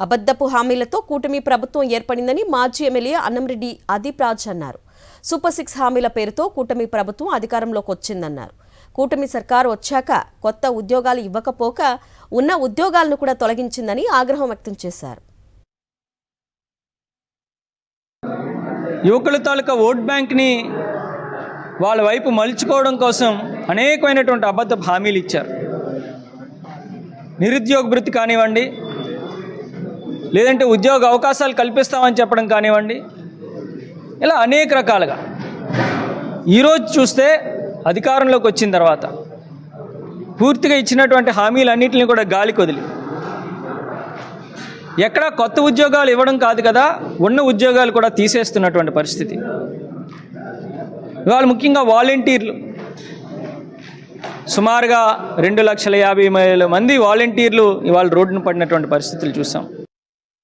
అబద్ధపు హామీలతో కూటమి ప్రభుత్వం ఏర్పడిందని మాజీ ఎమ్మెల్యే అన్నంరెడ్డి అదీప్ రాజ్ అన్నారు. సూపర్ 6 హామీల పేరుతో కూటమి ప్రభుత్వం అధికారంలోకి వచ్చిందన్నారు. కూటమి సర్కారు వచ్చాక కొత్త ఉద్యోగాలు ఇవ్వకపోక ఉన్న ఉద్యోగాలను కూడా తొలగించిందని ఆగ్రహం వ్యక్తం చేశారు. యువకుల తాలూకా ఓట్ బ్యాంక్ని వాళ్ళ వైపు మలుచుకోవడం కోసం అనేకమైనటువంటి అబద్ధపు హామీలు ఇచ్చారు. నిరుద్యోగ భృతి కానివ్వండి, లేదంటే ఉద్యోగ అవకాశాలు కల్పిస్తామని చెప్పడం కానివ్వండి, ఇలా అనేక రకాలుగా ఈరోజు చూస్తే అధికారంలోకి వచ్చిన తర్వాత పూర్తిగా ఇచ్చినటువంటి హామీలన్నింటినీ కూడా గాలికి వదిలి ఎక్కడా కొత్త ఉద్యోగాలు ఇవ్వడం కాదు కదా, ఉన్న ఉద్యోగాలు కూడా తీసేస్తున్నటువంటి పరిస్థితి. ఇవాళ ముఖ్యంగా వాలంటీర్లు సుమారుగా 2,50,000 మంది వాలంటీర్లు ఇవాళ రోడ్డున పడినటువంటి పరిస్థితులు చూసాం.